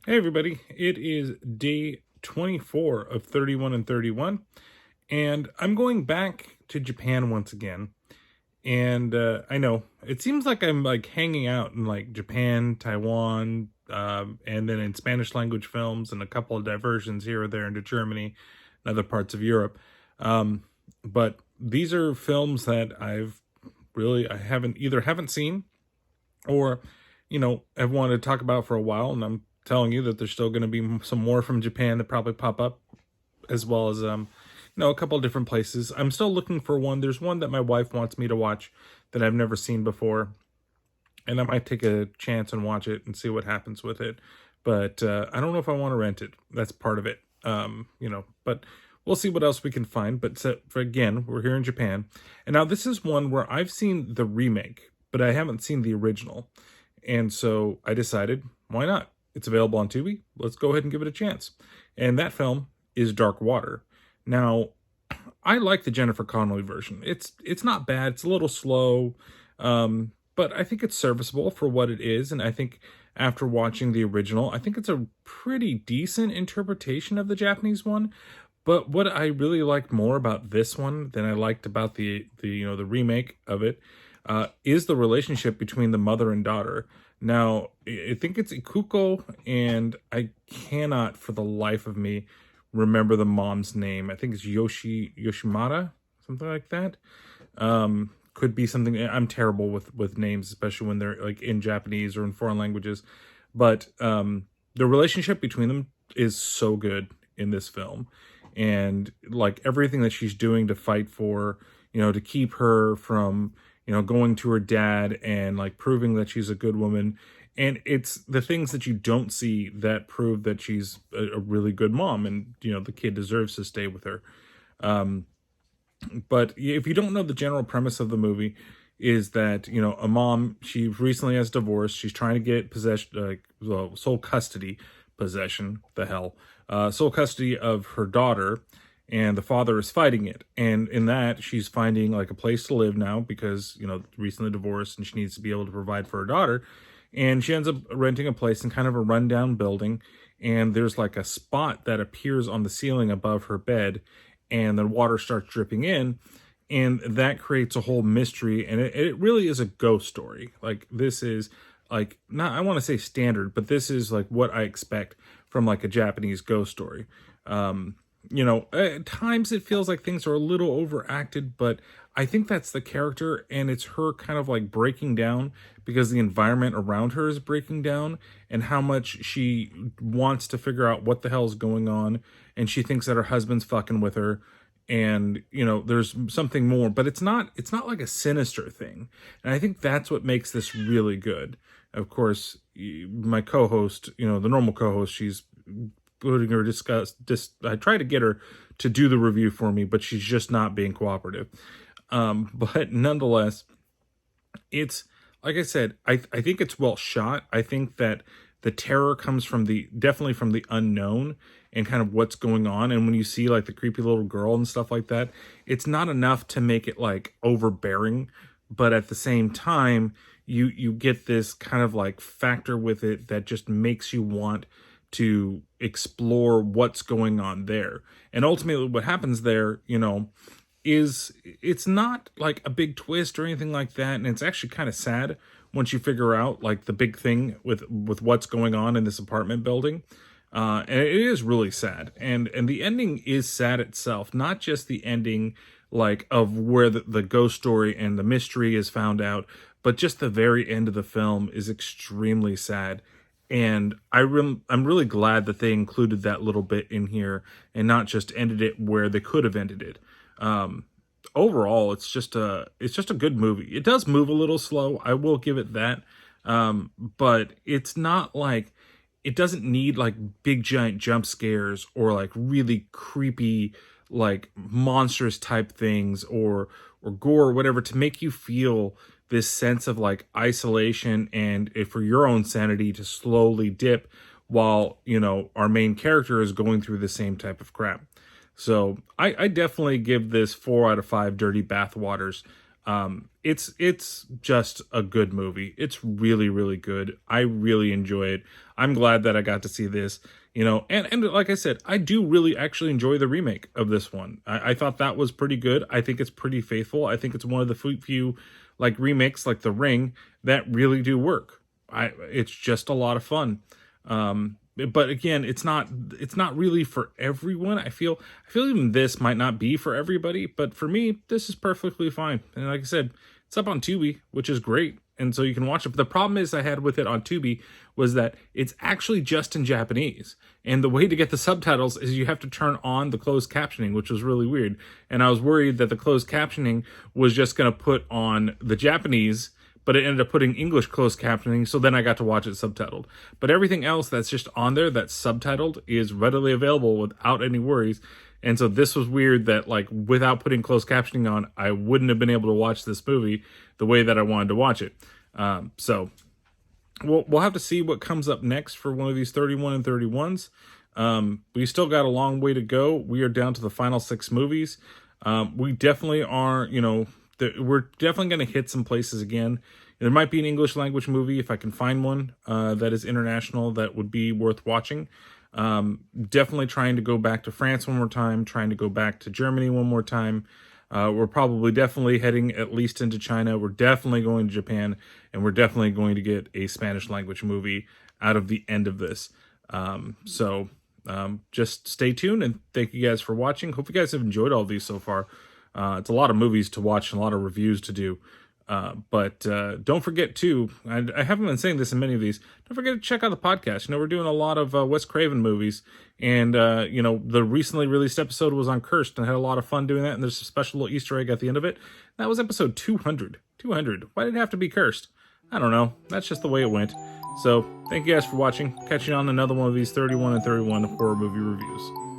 Hey everybody, it is day 24 of 31 and 31, and I'm going back to Japan once again. And I know it seems like I'm like hanging out in like Japan, Taiwan, and then in Spanish language films and a couple of diversions here or there into Germany and other parts of Europe. Um, but these are films that I haven't seen, or have wanted to talk about for a while, and I'm telling you that there's still going to be some more from Japan that probably pop up, as well as a couple of different places. I'm still looking for one. There's one that my wife wants me to watch that I've never seen before, and I might take a chance and watch it and see what happens with it. But I don't know if I want to rent it. That's part of it. But we'll see what else we can find. But again, we're here in Japan, and now this is one where I've seen the remake, but I haven't seen the original. And so I decided, why not? It's available on Tubi. Let's go ahead and give it a chance. And that film is Dark Water. Now, I like the Jennifer Connelly version. It's not bad. It's a little slow, but I think it's serviceable for what it is. And I think after watching the original, I think it's a pretty decent interpretation of the Japanese one. But what I really liked more about this one than I liked about the remake of it is the relationship between the mother and daughter. Now, I think it's Ikuko, and I cannot for the life of me remember the mom's name. I think it's Yoshimata, something like that. Could be something. I'm terrible with names, especially when they're like in Japanese or in foreign languages. But the relationship between them is so good in this film, and like everything that she's doing to fight for, to keep her from going to her dad and like proving that she's a good woman. And it's the things that you don't see that prove that she's a really good mom, and the kid deserves to stay with her. But if you don't know, the general premise of the movie is that a mom, she recently has divorced, she's trying to get sole custody, sole custody of her daughter, and the father is fighting it. And in that, she's finding like a place to live now because recently divorced, and she needs to be able to provide for her daughter. And she ends up renting a place in kind of a rundown building, and there's like a spot that appears on the ceiling above her bed, and the water starts dripping in, and that creates a whole mystery. And it really is a ghost story. Like, this is like, not, I want to say standard, but this is like what I expect from like a Japanese ghost story. At times it feels like things are a little overacted, but I think that's the character, and it's her kind of like breaking down because the environment around her is breaking down, and how much she wants to figure out what the hell is going on, and she thinks that her husband's fucking with her, and there's something more, but it's not like a sinister thing. And I think that's what makes this really good. Of course, my co-host, the normal co-host, she's putting her I try to get her to do the review for me, but she's just not being cooperative. But nonetheless, it's like I said, I think it's well shot. I think that the terror comes from definitely from the unknown and kind of what's going on. And when you see like the creepy little girl and stuff like that, it's not enough to make it like overbearing, but at the same time, you get this kind of like factor with it that just makes you want to explore what's going on there. And ultimately what happens there, is it's not like a big twist or anything like that, and it's actually kind of sad once you figure out like the big thing with what's going on in this apartment building. And it is really sad, and the ending is sad itself, not just the ending like of where the ghost story and the mystery is found out, but just the very end of the film is extremely sad. And I'm really glad that they included that little bit in here and not just ended it where they could have ended it. Overall, it's just a good movie. It does move a little slow, I will give it that. But it's not like, it doesn't need like big giant jump scares or like really creepy like monstrous type things or gore or whatever to make you feel this sense of like isolation, and for your own sanity to slowly dip while our main character is going through the same type of crap. So I definitely give this 4 out of 5 dirty bath waters. it's just a good movie. It's really, really good. I really enjoy it. I'm glad that I got to see this, and like I said, I do really actually enjoy the remake of this one. I thought that was pretty good. I think it's pretty faithful. I think it's one of the few like remakes like The Ring that really do work. It's just a lot of fun. But again, it's not really for everyone. I feel even this might not be for everybody, but for me, this is perfectly fine. And like I said, it's up on Tubi, which is great. And so you can watch it. But the problem is I had with it on Tubi was that it's actually just in Japanese. And the way to get the subtitles is you have to turn on the closed captioning, which was really weird. And I was worried that the closed captioning was just going to put on the Japanese, but it ended up putting English closed captioning, so then I got to watch it subtitled. But everything else that's just on there that's subtitled is readily available without any worries. And so this was weird that, like, without putting closed captioning on, I wouldn't have been able to watch this movie the way that I wanted to watch it. So we'll have to see what comes up next for one of these 31 and 31s. We still got a long way to go. We are down to the final 6 movies. We definitely are, we're definitely going to hit some places again. There might be an English language movie if I can find one that is international that would be worth watching. Definitely trying to go back to France one more time, trying to go back to Germany one more time. We're probably definitely heading at least into China. We're definitely going to Japan, and we're definitely going to get a Spanish language movie out of the end of this. Just stay tuned, and thank you guys for watching. Hope you guys have enjoyed all these so far. It's a lot of movies to watch and a lot of reviews to do. But don't forget too, I haven't been saying this in many of these, don't forget to check out the podcast. We're doing a lot of Wes Craven movies, and the recently released episode was on Cursed, and I had a lot of fun doing that, and there's a special little Easter egg at the end of it. That was episode 200. Why did it have to be cursed? I don't know. That's just the way it went. So thank you guys for watching. Catch you on another one of these 31 and 31 horror movie reviews.